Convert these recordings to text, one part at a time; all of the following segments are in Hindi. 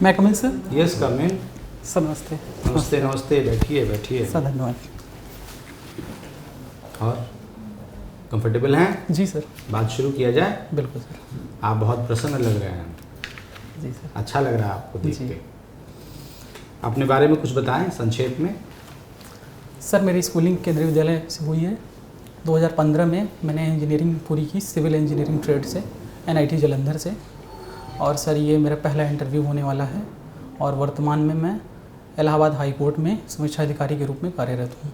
मैं कमिंग सर? यस कम इन। सर नमस्ते। नमस्ते नमस्ते, बैठिए बैठिए। सर धन्यवाद। और कंफर्टेबल हैं? जी सर। बात शुरू किया जाए? बिल्कुल सर। आप बहुत प्रसन्न लग रहे हैं। जी सर। अच्छा लग रहा है आपको देख जी। के। अपने बारे में कुछ बताएं संक्षेप में। सर मेरी स्कूलिंग केंद्रीय विद्यालय से हुई है। 2015 में मैंने इंजीनियरिंग पूरी की सिविल इंजीनियरिंग ट्रेड से NIT जालंधर से। और सर ये मेरा पहला इंटरव्यू होने वाला है और वर्तमान में मैं इलाहाबाद हाई कोर्ट में समीक्षा अधिकारी के रूप में कार्यरत हूँ।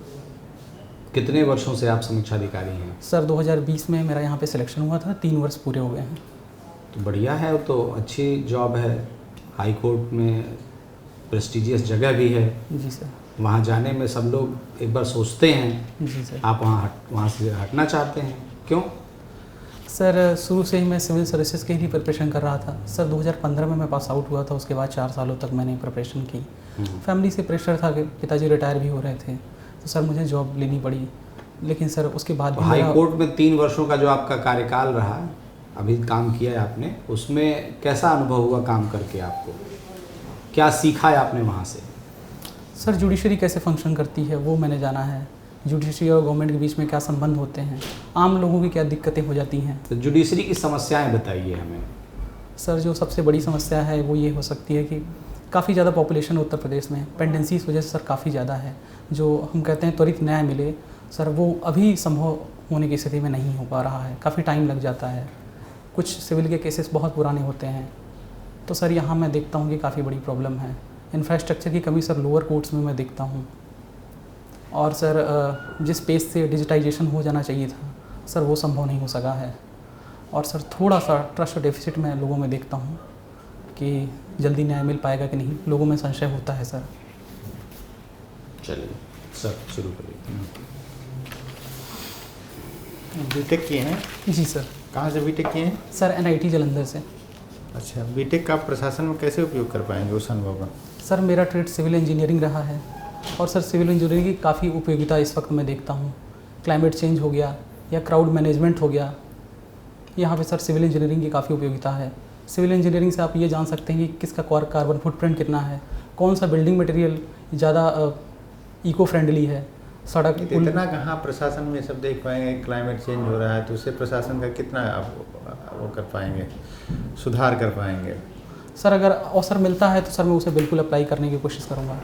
कितने वर्षों से आप समीक्षा अधिकारी हैं? सर 2020 में मेरा यहाँ पे सिलेक्शन हुआ था, 3 वर्ष पूरे हो गए हैं। तो बढ़िया है, वो तो अच्छी जॉब है। हाई कोर्ट में प्रेस्टिजियस जगह भी है। जी सर। वहाँ जाने में सब लोग एक बार सोचते हैं। जी सर। आप वहाँ से हटना चाहते हैं, क्यों? सर शुरू से ही मैं सिविल सर्विसेज के ही प्रिपरेशन कर रहा था। सर 2015 में मैं पास आउट हुआ था, उसके बाद 4 सालों तक मैंने प्रिपरेशन की। फैमिली से प्रेशर था कि पिताजी रिटायर भी हो रहे थे, तो सर मुझे जॉब लेनी पड़ी। लेकिन सर उसके बाद भी हाई कोर्ट में 3 वर्षों का जो आपका कार्यकाल रहा, अभी काम किया है आपने, उसमें कैसा अनुभव हुआ काम करके? आपको क्या सीखा है आपने वहाँ से? सर जुडिशरी कैसे फंक्शन करती है वो मैंने जाना है। जुडिशरी और गवर्नमेंट के बीच में क्या संबंध होते हैं, आम लोगों की क्या दिक्कतें हो जाती हैं। तो जुडिशरी की समस्याएं बताइए हमें। सर जो सबसे बड़ी समस्या है वो ये हो सकती है कि काफ़ी ज़्यादा पॉपुलेशन उत्तर प्रदेश में, पेंडेंसी इस वजह से सर काफ़ी ज़्यादा है। जो हम कहते हैं त्वरित न्याय मिले, सर वो अभी संभव होने की स्थिति में नहीं हो पा रहा है, काफ़ी टाइम लग जाता है। कुछ सिविल के केसेस बहुत पुराने होते हैं, तो सर यहाँ मैं देखता हूँ कि काफ़ी बड़ी प्रॉब्लम है। इंफ्रास्ट्रक्चर की कमी सर लोअर कोर्ट्स में मैं देखता हूँ। और सर जिस पेस से डिजिटाइजेशन हो जाना चाहिए था सर वो संभव नहीं हो सका है। और सर थोड़ा सा ट्रस्ट डेफिसिट मैं लोगों में देखता हूँ कि जल्दी न्याय मिल पाएगा कि नहीं, लोगों में संशय होता है सर। चलिए सर शुरू करिए। बीटेक किए हैं? जी सर। कहाँ से बीटेक किए हैं? सर NIT जालंधर से। अच्छा, बीटेक का आप प्रशासन में कैसे उपयोग कर पाएंगे उस अनुभव का? सर मेरा ट्रेड सिविल इंजीनियरिंग रहा है और सर सिविल इंजीनियरिंग की काफ़ी उपयोगिता इस वक्त मैं देखता हूँ। क्लाइमेट चेंज हो गया या क्राउड मैनेजमेंट हो गया, यहाँ पे सर सिविल इंजीनियरिंग की काफ़ी उपयोगिता है। सिविल इंजीनियरिंग से आप ये जान सकते हैं कि किसका कार्बन फुटप्रिंट कितना है, कौन सा बिल्डिंग मटेरियल ज़्यादा इको फ्रेंडली है, सड़क इतना कहाँ प्रशासन में सब देख पाएंगे। क्लाइमेट चेंज हो रहा है तो उससे प्रशासन का कितना आप वो कर पाएंगे, सुधार कर पाएंगे? सर अगर अवसर मिलता है तो सर मैं उसे बिल्कुल अप्लाई करने की कोशिश करूँगा।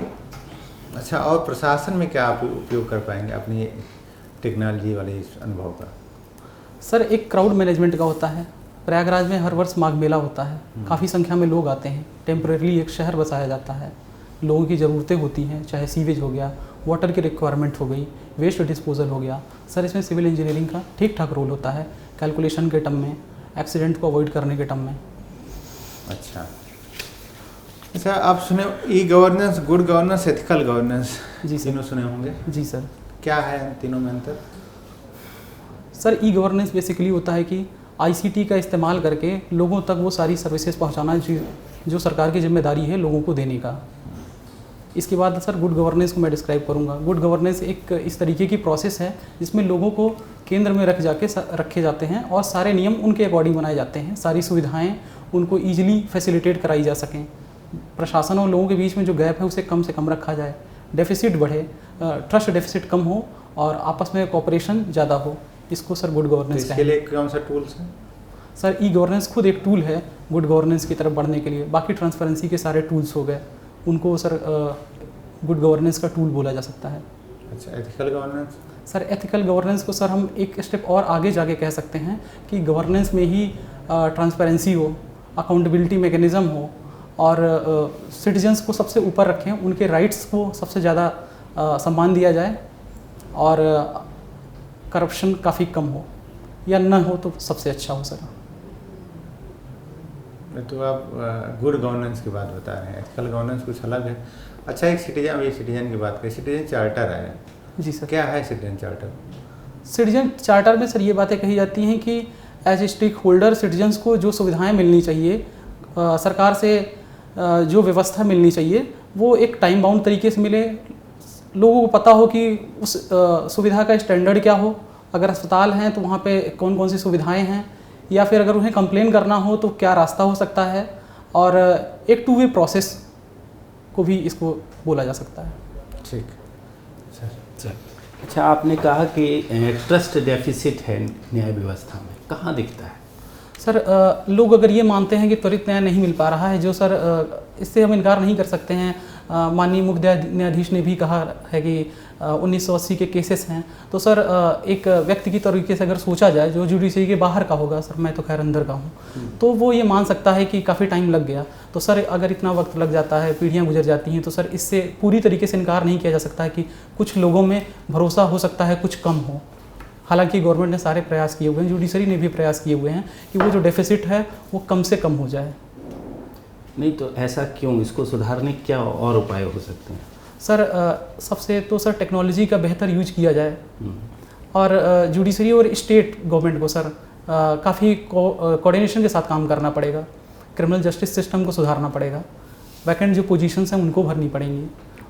अच्छा, और प्रशासन में क्या आप उपयोग कर पाएंगे अपनी टेक्नोलॉजी वाले इस अनुभव का? सर एक क्राउड मैनेजमेंट का होता है। प्रयागराज में हर वर्ष माघ मेला होता है, काफ़ी संख्या में लोग आते हैं। टेम्परेरी एक शहर बसाया जाता है, लोगों की ज़रूरतें होती हैं, चाहे सीवेज हो गया, वाटर की रिक्वायरमेंट हो गई, वेस्ट डिस्पोजल हो गया। सर इसमें सिविल इंजीनियरिंग का ठीक ठाक रोल होता है, कैलकुलेशन के टर्म में, एक्सीडेंट को अवॉइड करने के टर्म में। अच्छा अच्छा, आप सुने e governance, good governance, ethical governance, जी सर। तीनों सुने होंगे। जी सर। क्या है इन तीनों में अंतर? सर ई गवर्नेंस बेसिकली होता है कि ICT का इस्तेमाल करके लोगों तक वो सारी सर्विसेज पहुंचाना जो सरकार की जिम्मेदारी है लोगों को देने का। इसके बाद सर गुड गवर्नेंस को मैं डिस्क्राइब करूंगा। गुड गवर्नेंस एक इस तरीके की प्रोसेस है जिसमें लोगों को केंद्र में रखे जाते हैं और सारे नियम उनके अकॉर्डिंग बनाए जाते हैं, सारी सुविधाएँ उनको ईजिली फैसिलिटेट कराई जा सकें, प्रशासन और लोगों के बीच में जो गैप है उसे कम से कम रखा जाए, डेफिसिट बढ़े, ट्रस्ट डेफिसिट कम हो और आपस में कोऑपरेशन ज़्यादा हो। इसको सर गुड गवर्नेंस इसके लिए कौन सा टूल्स है? सर ई गवर्नेंस खुद एक टूल है गुड गवर्नेंस की तरफ बढ़ने के लिए। बाकी ट्रांसपेरेंसी के सारे टूल्स हो गए, उनको सर गुड गवर्नेंस का टूल बोला जा सकता है। अच्छा, ethical governance? Sir ethical governance को सर हम एक स्टेप और आगे जाके कह सकते हैं कि गवर्नेंस में ही ट्रांसपेरेंसी हो, अकाउंटेबिलिटी मैकेनिज़्म हो और सिटीजन्स को सबसे ऊपर रखें, उनके राइट्स को सबसे ज़्यादा सम्मान दिया जाए और करप्शन काफ़ी कम हो या न हो तो सबसे अच्छा हो सर। तो आप गुड गवर्नेंस की बात बता रहे हैं, एथिकल गवर्नेंस कुछ अलग है। अच्छा, एक सिटीजन की बात करें, सिटीजन चार्टर है। जी सर। क्या है सिटीजन चार्टर? सिटीजन चार्टर में सर ये बातें कही जाती हैं कि as a stakeholder citizens को जो सुविधाएं मिलनी चाहिए, सरकार से जो व्यवस्था मिलनी चाहिए वो एक टाइम बाउंड तरीके से मिले, लोगों को पता हो कि उस सुविधा का स्टैंडर्ड क्या हो। अगर अस्पताल हैं तो वहाँ पे कौन कौन सी सुविधाएं हैं, या फिर अगर उन्हें कंप्लेन करना हो तो क्या रास्ता हो सकता है, और एक 2 वे प्रोसेस को भी इसको बोला जा सकता है। ठीक सर। अच्छा, आपने कहा कि ट्रस्ट डेफिसिट है न्याय व्यवस्था में, कहाँ दिखता है? सर लोग अगर ये मानते हैं कि त्वरित न्याय नहीं मिल पा रहा है, जो सर इससे हम इनकार नहीं कर सकते हैं। माननीय मुख्य न्यायाधीश ने भी कहा है कि 1980 के केसेस हैं, तो सर एक व्यक्ति की तरीके से अगर सोचा जाए जो जुडिशरी के बाहर का होगा, सर मैं तो खैर अंदर का हूँ, तो वो ये मान सकता है कि काफ़ी टाइम लग गया। तो सर अगर इतना वक्त लग जाता है, पीढ़ियाँ गुजर जाती हैं, तो सर इससे पूरी तरीके से इनकार नहीं किया जा सकता है कि कुछ लोगों में भरोसा हो सकता है कुछ कम हो। हालांकि गवर्नमेंट ने सारे प्रयास किए हुए हैं, जुडिशरी ने भी प्रयास किए हुए हैं कि वो जो डेफिसिट है वो कम से कम हो जाए। नहीं तो ऐसा क्यों? इसको सुधारने क्या और उपाय हो सकते हैं? सर सबसे तो सर टेक्नोलॉजी का बेहतर यूज किया जाए, और जुडिशरी और स्टेट गवर्नमेंट को सर काफ़ी कोऑर्डिनेशन के साथ काम करना पड़ेगा। क्रिमिनल जस्टिस सिस्टम को सुधारना पड़ेगा, वैकेंट जो पोजीशंस हैं उनको भरनी पड़ेंगी,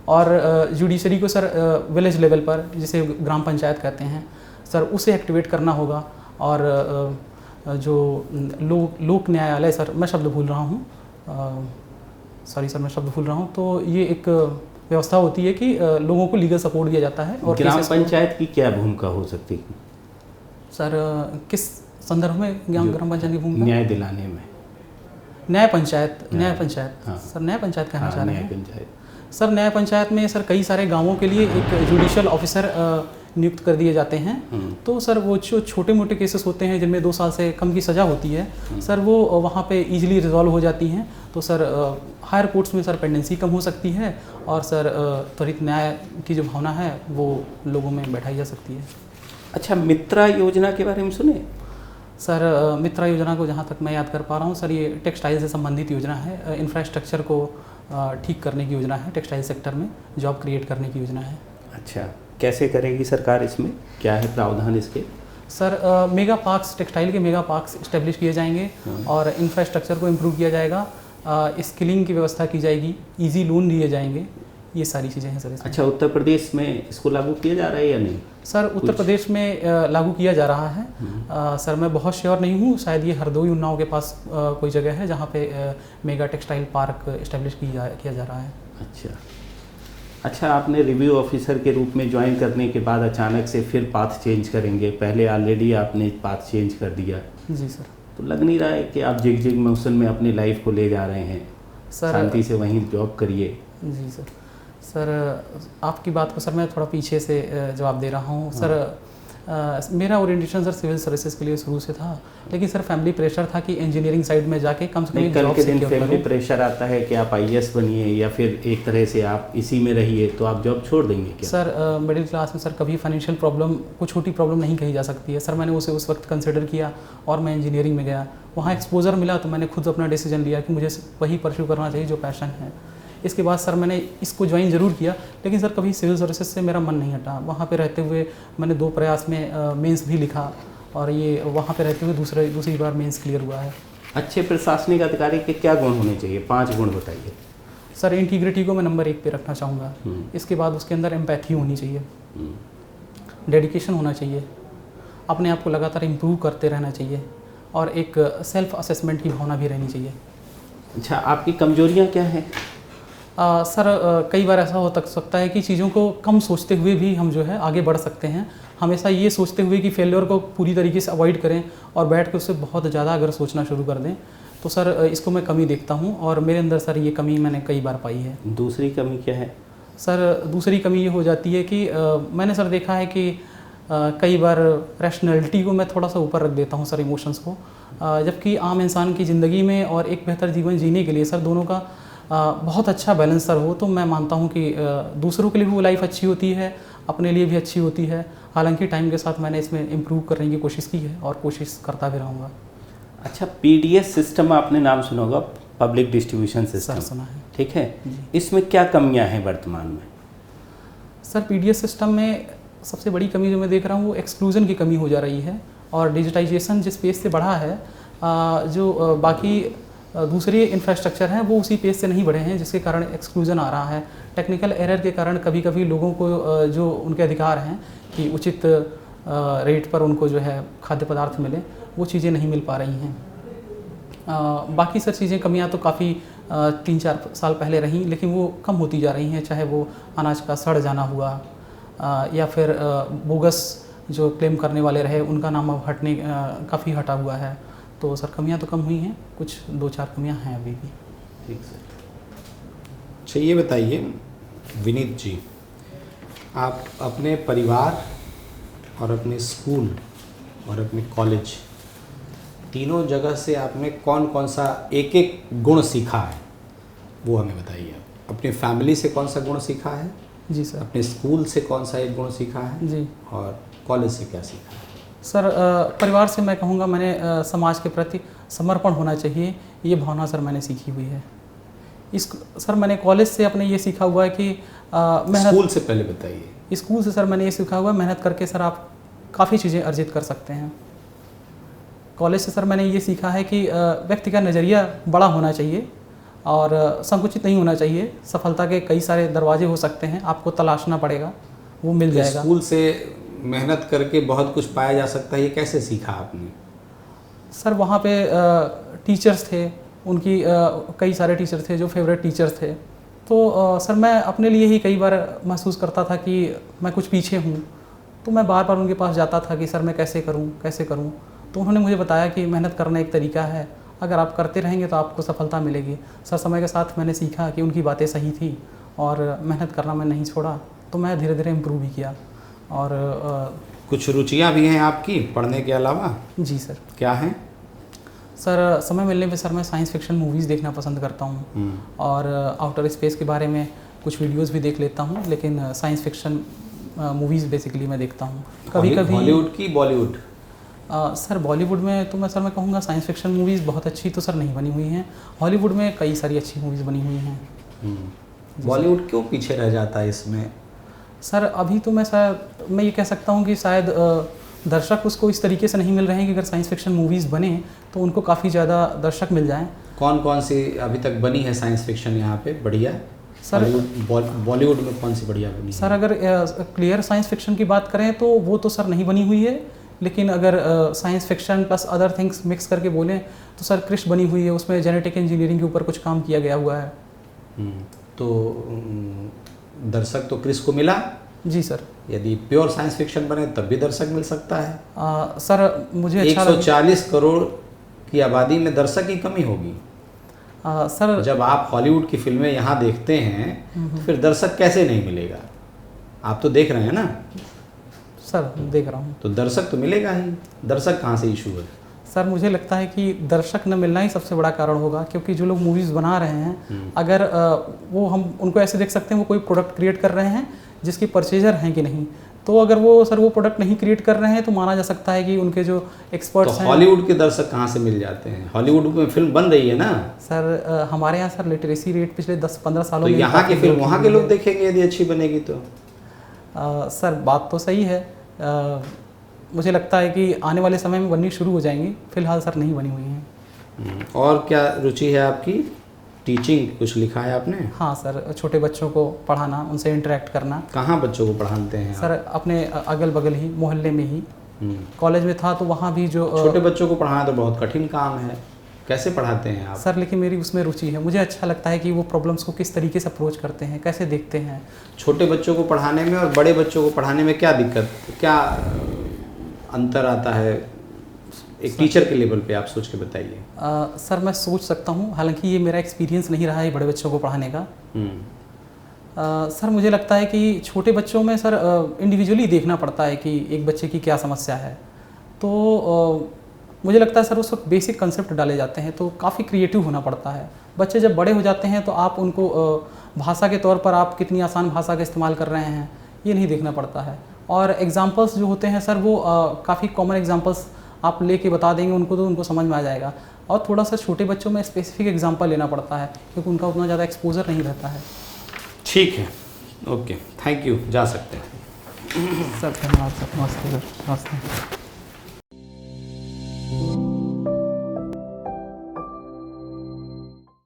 और जुडिशरी को सर विलेज लेवल पर, जिसे ग्राम पंचायत कहते हैं सर, उसे एक्टिवेट करना होगा। और जो लोक न्यायालय, सर मैं शब्द भूल रहा हूँ, सॉरी सर मैं शब्द भूल रहा हूँ, तो ये एक व्यवस्था होती है कि लोगों को लीगल सपोर्ट दिया जाता है। और ग्राम पंचायत की क्या भूमिका हो सकती है? सर किस संदर्भ में ग्राम पंचायत की भूमिका? न्याय दिलाने में। न्याय पंचायत हाँ। सर न्याय पंचायत कहना चाह रहे न्याय हैं। पंचायत। सर न्याय पंचायत में सर कई सारे गांवों के लिए एक जुडिशियल ऑफिसर नियुक्त कर दिए जाते हैं। तो सर वो जो छोटे मोटे केसेस होते हैं जिनमें 2 साल से कम की सज़ा होती है, सर वो वहाँ पे इजीली रिजॉल्व हो जाती हैं। तो सर हायर कोर्ट्स में सर पेंडेंसी कम हो सकती है, और सर त्वरित न्याय की जो भावना है वो लोगों में बैठाई जा सकती है। अच्छा, मित्रा योजना के बारे में सुने? सर मित्रा योजना को जहाँ तक मैं याद कर पा रहा हूँ सर, ये टेक्सटाइल से संबंधित योजना है। इंफ्रास्ट्रक्चर को ठीक करने की योजना है, टेक्सटाइल सेक्टर में जॉब क्रिएट करने की योजना है। अच्छा, कैसे करेगी सरकार? इसमें क्या है प्रावधान इसके? सर मेगा पार्क्स, टेक्सटाइल के मेगा पार्क्स इस्टेब्लिश किए जाएंगे, और इंफ्रास्ट्रक्चर को इम्प्रूव किया जाएगा, स्किलिंग की व्यवस्था की जाएगी, इजी लोन दिए जाएंगे, ये सारी चीज़ें हैं सर इसमें। अच्छा, उत्तर प्रदेश में इसको लागू किया जा रहा है या नहीं? सर उत्तर प्रदेश में लागू किया जा रहा है। सर मैं बहुत श्योर नहीं हूँ, शायद ये हरदोई उन्नाव के पास कोई जगह है जहाँ पे मेगा टेक्सटाइल पार्क इस्टेब्लिश किया जा रहा है। अच्छा, आपने रिव्यू ऑफिसर के रूप में ज्वाइन करने के बाद अचानक से फिर पाथ चेंज करेंगे? पहले ऑलरेडी आपने पाथ चेंज कर दिया। जी सर। तो लग नहीं रहा है कि आप जिग मोशन में अपनी लाइफ को ले जा रहे हैं? सर शांति से वहीं जॉब करिए। जी सर। सर आपकी बात को सर मैं थोड़ा पीछे से जवाब दे रहा हूँ। सर मेरा ओरिएंटेशन सर सिविल सर्विसेज के लिए शुरू से था, लेकिन सर फैमिली प्रेशर था कि इंजीनियरिंग साइड में जाके कम से कम कल के दिन फैमिली प्रेशर आता है कि आप IAS बनिए या फिर एक तरह से आप इसी में रहिए, तो आप जॉब छोड़ देंगे क्या? सर मिडिल क्लास में सर कभी फाइनेंशियल प्रॉब्लम को छोटी प्रॉब्लम नहीं कही जा सकती है। सर मैंने उसे उस वक्त कंसिडर किया और मैं इंजीनियरिंग में गया, वहाँ एक्सपोजर मिला, तो मैंने खुद अपना डिसीजन लिया कि मुझे वही परस्यू करना चाहिए जो पैशन है। इसके बाद सर मैंने इसको ज्वाइन ज़रूर किया, लेकिन सर कभी सिविल सर्विसेज से मेरा मन नहीं हटा। वहाँ पे रहते हुए मैंने 2 प्रयास में मेंस भी लिखा, और ये वहाँ पे रहते हुए दूसरी बार मेंस क्लियर हुआ है। अच्छे प्रशासनिक अधिकारी के क्या गुण होने चाहिए? 5 गुण बताइए। सर इंटीग्रिटी को मैं नंबर 1 पे रखना चाहूँगा। इसके बाद उसके अंदर एम्पैथी होनी चाहिए, डेडिकेशन होना चाहिए, अपने आप को लगातार इम्प्रूव करते रहना चाहिए, और एक सेल्फ असेसमेंट की भावना भी रहनी चाहिए। अच्छा, आपकी कमजोरियाँ क्या हैं? सर कई बार ऐसा हो सकता है कि चीज़ों को कम सोचते हुए भी हम जो है आगे बढ़ सकते हैं। हमेशा ये सोचते हुए कि फेलियर को पूरी तरीके से अवॉइड करें और बैठ कर उससे बहुत ज़्यादा अगर सोचना शुरू कर दें, तो सर इसको मैं कमी देखता हूँ, और मेरे अंदर सर ये कमी मैंने कई बार पाई है। दूसरी कमी क्या है? सर दूसरी कमी ये हो जाती है कि मैंने सर देखा है कि कई बार रैशनैलिटी को मैं थोड़ा सा ऊपर रख देता हूँ सर, इमोशंस को, जबकि आम इंसान की ज़िंदगी में और एक बेहतर जीवन जीने के लिए सर दोनों का बहुत अच्छा बैलेंस सर हो, तो मैं मानता हूँ कि दूसरों के लिए भी वो लाइफ अच्छी होती है, अपने लिए भी अच्छी होती है। हालांकि टाइम के साथ मैंने इसमें इम्प्रूव करने की कोशिश की है और कोशिश करता भी रहूँगा। अच्छा, PDS सिस्टम आपने नाम सुना होगा, पब्लिक डिस्ट्रीब्यूशन सिस्टम। सर सुना है। ठीक है, इसमें क्या कमियां हैं वर्तमान में? सर PDS सिस्टम में सबसे बड़ी कमी जो मैं देख रहा हूँ वो एक्सक्लूजन की कमी हो जा रही है, और डिजिटाइजेशन जिस पेज से बढ़ा है, जो बाकी दूसरे इंफ्रास्ट्रक्चर हैं वो उसी पेज से नहीं बढ़े हैं, जिसके कारण एक्सक्लूजन आ रहा है। टेक्निकल एरर के कारण कभी कभी लोगों को जो उनके अधिकार हैं कि उचित रेट पर उनको जो है खाद्य पदार्थ मिले, वो चीज़ें नहीं मिल पा रही हैं। बाकी सर चीज़ें कमियां तो काफ़ी 3-4 साल पहले रहीं, लेकिन वो कम होती जा रही हैं, चाहे वो अनाज का सड़ जाना हुआ या फिर बोगस जो क्लेम करने वाले रहे उनका नाम अब काफ़ी हटा हुआ है। तो सर कमियां तो कम हुई हैं, कुछ 2-4 कमियां हैं अभी भी। ठीक सर। अच्छा ये बताइए विनीत जी, आप अपने परिवार और अपने स्कूल और अपने कॉलेज तीनों जगह से आपने कौन कौन सा एक एक गुण सीखा है वो हमें बताइए। अपनी फैमिली से कौन सा गुण सीखा है, जी सर। अपने स्कूल से कौन सा एक गुण सीखा है जी और कॉलेज से क्या सीखा है? सर परिवार से मैं कहूँगा मैंने समाज के प्रति समर्पण होना चाहिए, ये भावना सर मैंने सीखी हुई है। सर मैंने कॉलेज से अपने ये सीखा हुआ है कि स्कूल से पहले बताइए। स्कूल से सर मैंने ये सीखा हुआ है मेहनत करके सर आप काफ़ी चीज़ें अर्जित कर सकते हैं। कॉलेज से सर मैंने ये सीखा है कि व्यक्ति का नज़रिया बड़ा होना चाहिए और संकुचित नहीं होना चाहिए। सफलता के कई सारे दरवाजे हो सकते हैं, आपको तलाशना पड़ेगा, वो मिल जाएगा। स्कूल से मेहनत करके बहुत कुछ पाया जा सकता है, ये कैसे सीखा आपने? सर वहाँ पे टीचर्स थे, उनकी कई सारे टीचर थे जो फेवरेट टीचर्स थे। तो सर मैं अपने लिए ही कई बार महसूस करता था कि मैं कुछ पीछे हूँ, तो मैं बार बार उनके पास जाता था कि सर मैं कैसे करूँ। तो उन्होंने मुझे बताया कि मेहनत करना एक तरीका है, अगर आप करते रहेंगे तो आपको सफलता मिलेगी। सर समय के साथ मैंने सीखा कि उनकी बातें सही थी और मेहनत करना मैं नहीं छोड़ा, तो मैं धीरे धीरे इम्प्रूव भी किया। और कुछ रुचियाँ भी हैं आपकी पढ़ने के अलावा? जी सर। क्या हैं? सर समय मिलने पे सर मैं साइंस फिक्शन मूवीज़ देखना पसंद करता हूँ और आउटर स्पेस के बारे में कुछ वीडियोस भी देख लेता हूँ, लेकिन साइंस फिक्शन मूवीज़ बेसिकली मैं देखता हूँ। कभी कभी हॉलीवुड की बॉलीवुड? सर बॉलीवुड में तो मैं कहूँगा साइंस फिक्शन मूवीज़ बहुत अच्छी तो सर नहीं बनी हुई हैं। हॉलीवुड में कई सारी अच्छी मूवीज़ बनी हुई हैं। बॉलीवुड क्यों पीछे रह जाता है इसमें? सर अभी तो मैं ये कह सकता हूँ कि शायद दर्शक उसको इस तरीके से नहीं मिल रहे हैं कि अगर साइंस फिक्शन मूवीज़ बने तो उनको काफ़ी ज़्यादा दर्शक मिल जाएं। कौन कौन सी अभी तक बनी है साइंस फिक्शन यहाँ पे बढ़िया? सर बॉलीवुड में कौन सी बढ़िया बनी सर है? अगर क्लियर साइंस फिक्शन की बात करें तो वो तो सर नहीं बनी हुई है, लेकिन अगर science fiction plus other things mix करके बोलें तो सर क्रिश बनी हुई है, उसमें जेनेटिक इंजीनियरिंग के ऊपर कुछ काम किया गया हुआ है। तो दर्शक तो क्रिश को मिला? जी सर। यदि प्योर साइंस फिक्शन बने तब भी दर्शक मिल सकता है? सर मुझे अच्छा 140 करोड़ की आबादी में दर्शक की कमी होगी। सर जब आप हॉलीवुड की फिल्में यहाँ देखते हैं तो फिर दर्शक कैसे नहीं मिलेगा? आप तो देख रहे हैं ना? सर देख रहा हूँ। तो दर्शक तो मिलेगा ही। दर्शक कहाँ से इशू है? सर मुझे लगता है कि दर्शक न मिलना ही सबसे बड़ा कारण होगा, क्योंकि जो लोग मूवीज़ बना रहे हैं अगर वो हम उनको ऐसे देख सकते हैं वो कोई प्रोडक्ट क्रिएट कर रहे हैं जिसकी परचेजर हैं कि नहीं। तो अगर वो प्रोडक्ट नहीं क्रिएट कर रहे हैं तो माना जा सकता है कि उनके जो एक्सपर्ट्स हैं। हॉलीवुड के दर्शक कहाँ से मिल जाते हैं? हॉलीवुड में फिल्म बन रही है ना सर हमारे यहाँ सर लिटरेसी रेट पिछले 10-15 सालों तो में यहाँ की फिल्म वहाँ के लोग देखेंगे यदि अच्छी बनेगी तो। सर बात तो सही है। मुझे लगता है कि आने वाले समय में बननी शुरू हो जाएंगी, फिलहाल सर नहीं बनी हुई हैं। और क्या रुचि है आपकी? टीचिंग कुछ लिखा है आपने? हाँ सर, छोटे बच्चों को पढ़ाना, उनसे इंटरेक्ट करना। कहाँ बच्चों को पढ़ाते हैं सर अपने अगल बगल ही मोहल्ले में ही। कॉलेज में था तो वहाँ भी जो छोटे बच्चों को पढ़ाना तो बहुत कठिन काम है, कैसे पढ़ाते हैं आप? सर लेकिन मेरी उसमें रुचि है, मुझे अच्छा लगता है कि वो प्रॉब्लम्स को किस तरीके से अप्रोच करते हैं, कैसे देखते हैं। छोटे बच्चों को पढ़ाने में और बड़े बच्चों को पढ़ाने में क्या दिक्कत, क्या अंतर आता है एक टीचर के लेवल पे? आप सोच के बताइए। सर मैं सोच सकता हूँ, हालांकि ये मेरा एक्सपीरियंस नहीं रहा है बड़े बच्चों को पढ़ाने का। सर मुझे लगता है कि छोटे बच्चों में सर इंडिविजुअली देखना पड़ता है कि एक बच्चे की क्या समस्या है। तो मुझे लगता है सर उस वक्त बेसिक कंसेप्ट डाले जाते हैं तो काफ़ी क्रिएटिव होना पड़ता है। बच्चे जब बड़े हो जाते हैं तो आप उनको भाषा के तौर पर आप कितनी आसान भाषा का इस्तेमाल कर रहे हैं ये नहीं देखना पड़ता है। और एग्जांपल्स जो होते हैं सर वो काफ़ी कॉमन एग्जांपल्स आप लेके बता देंगे उनको तो उनको समझ में आ जाएगा। और थोड़ा सा छोटे बच्चों में स्पेसिफिक एग्जांपल लेना पड़ता है क्योंकि उनका उतना ज़्यादा एक्सपोजर नहीं रहता है। ठीक है, ओके, थैंक यू, जा सकते हैं सर। धन्यवाद सर, नमस्ते सर, नमस्ते।